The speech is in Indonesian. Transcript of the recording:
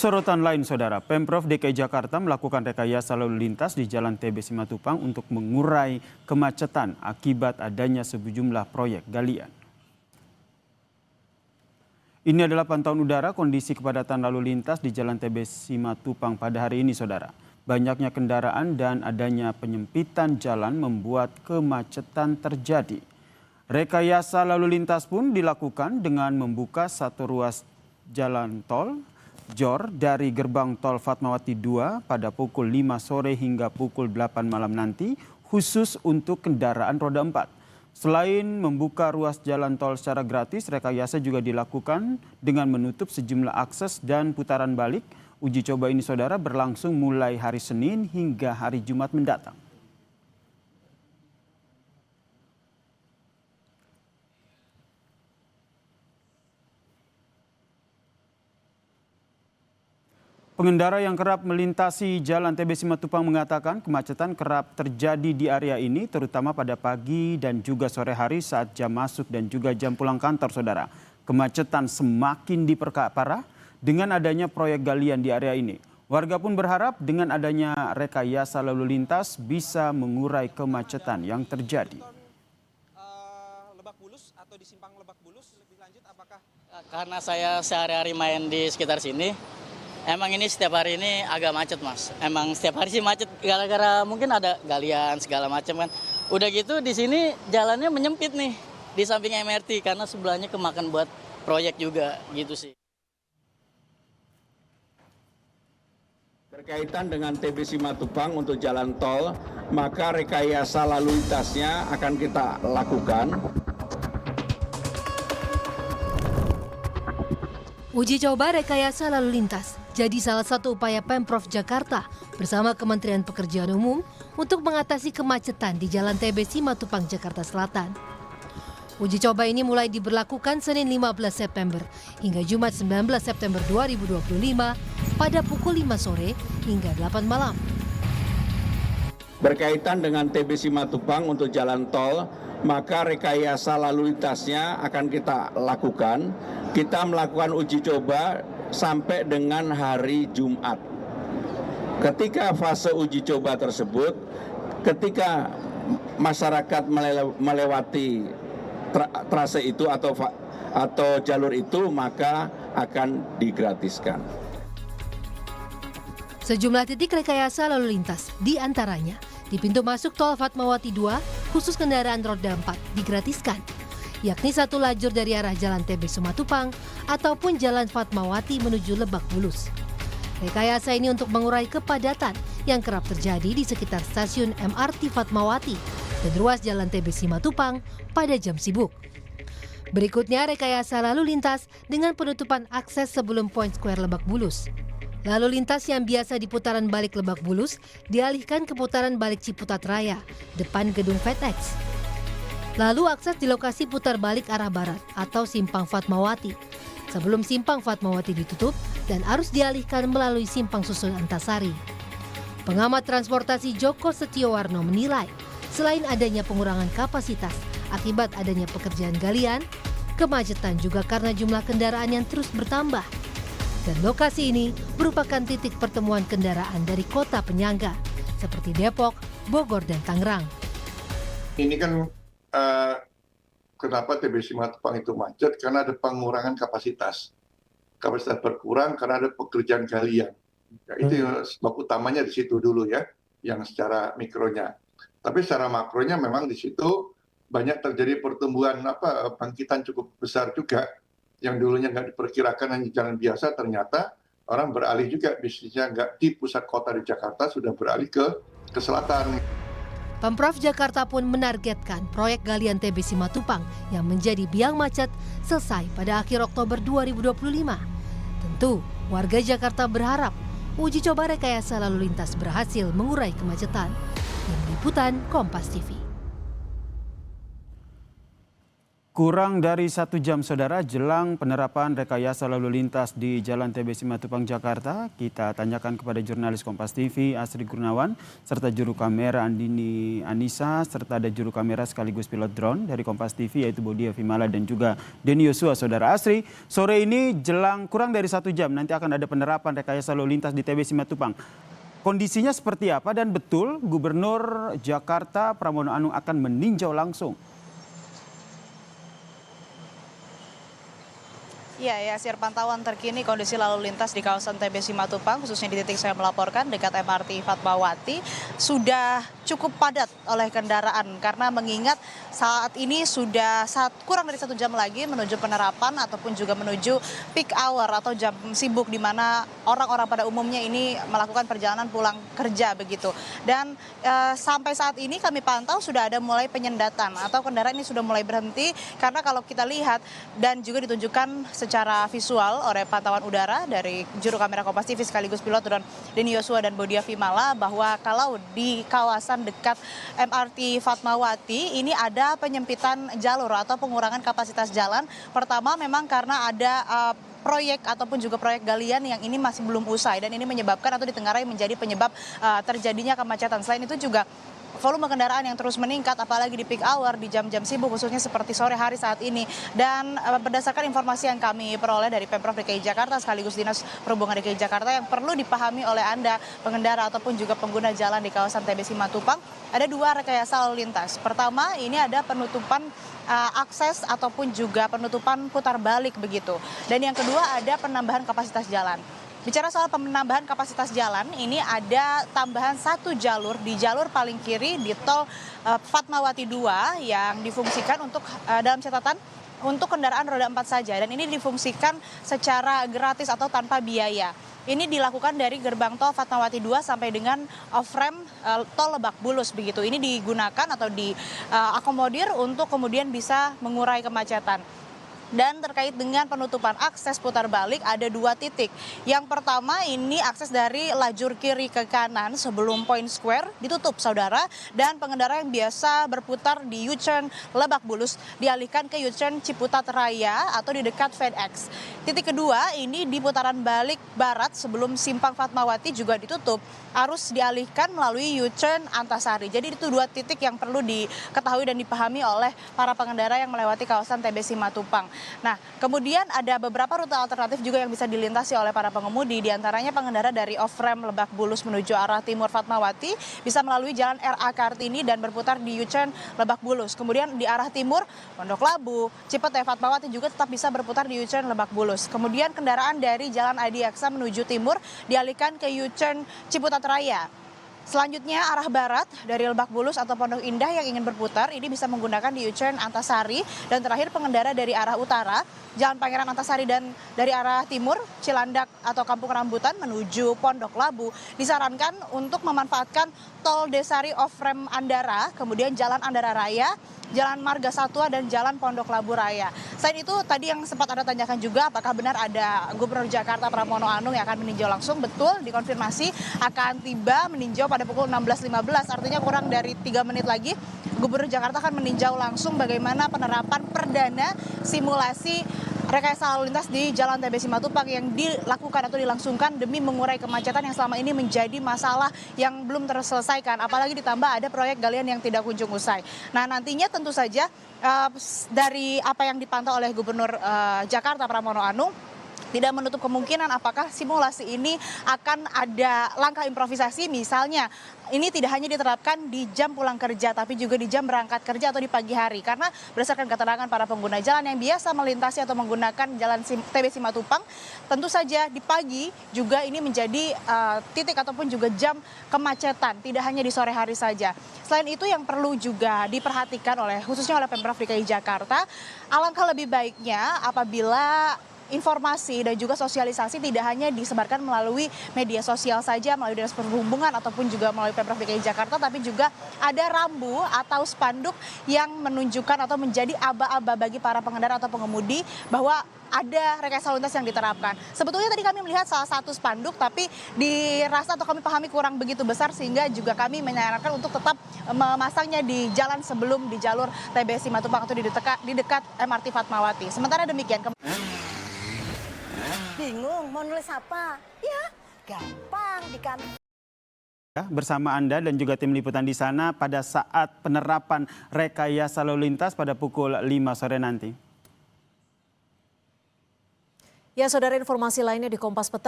Sorotan lain, Saudara, Pemprov DKI Jakarta melakukan rekayasa lalu lintas di Jalan TB Simatupang untuk mengurai kemacetan akibat adanya sejumlah proyek galian. Ini adalah pantauan udara kondisi kepadatan lalu lintas di Jalan TB Simatupang pada hari ini, Saudara. Banyaknya kendaraan dan adanya penyempitan jalan membuat kemacetan terjadi. Rekayasa lalu lintas pun dilakukan dengan membuka satu ruas jalan tol Jor dari gerbang tol Fatmawati 2 pada pukul 5 sore hingga pukul 8 malam nanti khusus untuk kendaraan roda 4. Selain membuka ruas jalan tol secara gratis, rekayasa juga dilakukan dengan menutup sejumlah akses dan putaran balik. Uji coba ini, Saudara, berlangsung mulai hari Senin hingga hari Jumat mendatang. Pengendara yang kerap melintasi Jalan TB Simatupang mengatakan kemacetan kerap terjadi di area ini, terutama pada pagi dan juga sore hari saat jam masuk dan juga jam pulang kantor, Saudara. Kemacetan semakin diperparah dengan adanya proyek galian di area ini. Warga pun berharap dengan adanya rekayasa lalu lintas bisa mengurai kemacetan yang terjadi. Lebak Bulus atau di simpang Lebak Bulus lebih lanjut apakah? Karena saya sehari-hari main di sekitar sini. Emang ini setiap hari ini agak macet, Mas. Emang setiap hari sih macet gara-gara mungkin ada galian segala macam kan. Udah gitu di sini jalannya menyempit nih di samping MRT karena sebelahnya kemakan buat proyek juga gitu sih. Berkaitan dengan TB Simatupang untuk jalan tol, maka rekayasa lalu lintasnya akan kita lakukan. Uji coba rekayasa lalu lintas jadi salah satu upaya Pemprov Jakarta bersama Kementerian Pekerjaan Umum untuk mengatasi kemacetan di Jalan TB Simatupang, Jakarta Selatan. Uji coba ini mulai diberlakukan Senin 15 September hingga Jumat 19 September 2025 pada pukul 5 sore hingga 8 malam. Berkaitan dengan TB Simatupang untuk jalan tol, maka rekayasa lalu lintasnya akan kita lakukan. Kita melakukan uji coba sampai dengan hari Jumat. Ketika fase uji coba tersebut, ketika masyarakat melewati trase itu atau jalur itu, maka akan digratiskan. Sejumlah titik rekayasa lalu lintas, di antaranya di pintu masuk tol Fatmawati 2 khusus kendaraan roda 4 digratiskan, yakni satu lajur dari arah Jalan TB Simatupang ataupun Jalan Fatmawati menuju Lebak Bulus. Rekayasa ini untuk mengurai kepadatan yang kerap terjadi di sekitar stasiun MRT Fatmawati dan ruas Jalan TB Simatupang pada jam sibuk. Berikutnya rekayasa lalu lintas dengan penutupan akses sebelum Point Square Lebak Bulus. Lalu lintas yang biasa di putaran balik Lebak Bulus dialihkan ke putaran balik Ciputat Raya, depan gedung FedEx. Lalu akses di lokasi putar balik arah barat atau Simpang Fatmawati. Sebelum Simpang Fatmawati ditutup dan arus dialihkan melalui Simpang Susun Antasari. Pengamat transportasi Joko Setiowarno menilai, selain adanya pengurangan kapasitas akibat adanya pekerjaan galian, kemacetan juga karena jumlah kendaraan yang terus bertambah. Dan lokasi ini merupakan titik pertemuan kendaraan dari kota penyangga seperti Depok, Bogor, dan Tangerang. Ini kan kenapa TB Simatupang itu macet? Karena ada pengurangan kapasitas. Kapasitas berkurang karena ada pekerjaan galian. Ya, itu sebab utamanya di situ dulu ya, yang secara mikronya. Tapi secara makronya memang di situ banyak terjadi pertumbuhan bangkitan cukup besar juga. Yang dulunya nggak diperkirakan hanya jalan biasa, ternyata orang beralih juga bisnisnya nggak di pusat kota di Jakarta, sudah beralih ke selatan. Pemprov Jakarta pun menargetkan proyek galian TB Simatupang yang menjadi biang macet selesai pada akhir Oktober 2025. Tentu, warga Jakarta berharap uji coba rekayasa lalu lintas berhasil mengurai kemacetan. Tim Liputan Kompas TV. Kurang dari 1 jam saudara jelang penerapan rekayasa lalu lintas di Jalan TB Simatupang, Jakarta. Kita tanyakan kepada jurnalis Kompas TV Asri Gunawan serta juru kamera Andini Anissa serta ada juru kamera sekaligus pilot drone dari Kompas TV yaitu Bodia Vimala dan juga Denny Yosua. Saudara Asri, sore ini jelang kurang dari 1 jam nanti akan ada penerapan rekayasa lalu lintas di TB Simatupang. Kondisinya seperti apa dan betul Gubernur Jakarta Pramono Anung akan meninjau langsung? Ya, Sir, pantauan terkini kondisi lalu lintas di kawasan TB Simatupang, khususnya di titik saya melaporkan dekat MRT Fatmawati, sudah cukup padat oleh kendaraan karena mengingat saat ini sudah kurang dari 1 jam lagi menuju penerapan ataupun juga menuju peak hour atau jam sibuk di mana orang-orang pada umumnya ini melakukan perjalanan pulang kerja begitu. Dan sampai saat ini kami pantau sudah ada mulai penyendatan atau kendaraan ini sudah mulai berhenti karena kalau kita lihat dan juga ditunjukkan secara visual oleh pantauan udara dari juru kamera Kompas TV sekaligus pilot drone Denny Yosua dan Bodia Vimala bahwa kalau di kawasan dekat MRT Fatmawati ini ada penyempitan jalur atau pengurangan kapasitas jalan. Pertama memang karena ada proyek ataupun juga proyek galian yang ini masih belum usai dan ini menyebabkan atau ditengarai menjadi penyebab terjadinya kemacetan. Selain itu juga volume kendaraan yang terus meningkat apalagi di peak hour di jam-jam sibuk khususnya seperti sore hari saat ini. Dan berdasarkan informasi yang kami peroleh dari Pemprov DKI Jakarta sekaligus Dinas Perhubungan DKI Jakarta yang perlu dipahami oleh Anda pengendara ataupun juga pengguna jalan di kawasan TB Simatupang, ada 2 rekayasa lalu lintas. Pertama ini ada penutupan akses ataupun juga penutupan putar balik begitu. Dan yang kedua ada penambahan kapasitas jalan. Bicara soal penambahan kapasitas jalan, ini ada tambahan 1 jalur di jalur paling kiri di tol Fatmawati 2 yang difungsikan untuk dalam catatan untuk kendaraan roda 4 saja. Dan ini difungsikan secara gratis atau tanpa biaya. Ini dilakukan dari gerbang tol Fatmawati 2 sampai dengan off-ramp tol Lebak Bulus begitu. Ini digunakan atau diakomodir untuk kemudian bisa mengurai kemacetan. Dan terkait dengan penutupan akses putar balik ada 2 titik. Yang pertama ini akses dari lajur kiri ke kanan sebelum Point Square ditutup saudara. Dan pengendara yang biasa berputar di U-turn Lebak Bulus dialihkan ke U-turn Ciputat Raya atau di dekat FedEx. Titik kedua ini di putaran balik barat sebelum Simpang Fatmawati juga ditutup. Arus dialihkan melalui U-turn Antasari. Jadi itu 2 titik yang perlu diketahui dan dipahami oleh para pengendara yang melewati kawasan TB Simatupang. Nah, kemudian ada beberapa rute alternatif juga yang bisa dilintasi oleh para pengemudi. Di antaranya pengendara dari off-ramp Lebak Bulus menuju arah timur Fatmawati bisa melalui jalan RA Kartini dan berputar di U-turn Lebak Bulus. Kemudian di arah timur Pondok Labu, Cipete, Fatmawati juga tetap bisa berputar di U-turn Lebak Bulus. Kemudian kendaraan dari jalan Adi Aksa menuju timur dialihkan ke U-turn Ciputat Raya. Selanjutnya arah barat dari Lebak Bulus atau Pondok Indah yang ingin berputar ini bisa menggunakan di U-turn Antasari. Dan terakhir pengendara dari arah utara Jalan Pangeran Antasari dan dari arah timur Cilandak atau Kampung Rambutan menuju Pondok Labu disarankan untuk memanfaatkan tol Desari off-ramp Andara, kemudian Jalan Andara Raya, Jalan Marga Satwa dan Jalan Pondok Labu Raya. Selain itu tadi yang sempat Anda tanyakan juga apakah benar ada Gubernur Jakarta Pramono Anung yang akan meninjau langsung. Betul, dikonfirmasi akan tiba meninjau pada pukul 16.15, artinya kurang dari 3 menit lagi Gubernur Jakarta akan meninjau langsung bagaimana penerapan perdana simulasi rekayasa lalu lintas di Jalan TB Simatupang yang dilakukan atau dilangsungkan demi mengurai kemacetan yang selama ini menjadi masalah yang belum terselesaikan. Apalagi ditambah ada proyek galian yang tidak kunjung usai. Nah, nantinya tentu saja dari apa yang dipantau oleh Gubernur Jakarta Pramono Anung, tidak menutup kemungkinan apakah simulasi ini akan ada langkah improvisasi, misalnya ini tidak hanya diterapkan di jam pulang kerja tapi juga di jam berangkat kerja atau di pagi hari. Karena berdasarkan keterangan para pengguna jalan yang biasa melintasi atau menggunakan jalan TB Simatupang, tentu saja di pagi juga ini menjadi titik ataupun juga jam kemacetan, tidak hanya di sore hari saja. Selain itu yang perlu juga diperhatikan khususnya oleh Pemprov DKI Jakarta, alangkah lebih baiknya apabila informasi dan juga sosialisasi tidak hanya disebarkan melalui media sosial saja, melalui Dinas Perhubungan ataupun juga melalui Pemprov DKI Jakarta, tapi juga ada rambu atau spanduk yang menunjukkan atau menjadi aba-aba bagi para pengendara atau pengemudi bahwa ada rekayasa lalu lintas yang diterapkan. Sebetulnya tadi kami melihat salah satu spanduk, tapi dirasa atau kami pahami kurang begitu besar, sehingga juga kami menyarankan untuk tetap memasangnya di jalan sebelum di jalur TBS Simatupang atau di dekat MRT Fatmawati. Sementara demikian. Bingung mau nulis apa? Ya, gampang di kantor. Bersama Anda dan juga tim liputan di sana pada saat penerapan rekayasa lalu lintas pada pukul 5 sore nanti. Ya, saudara, informasi lainnya di Kompas Petang.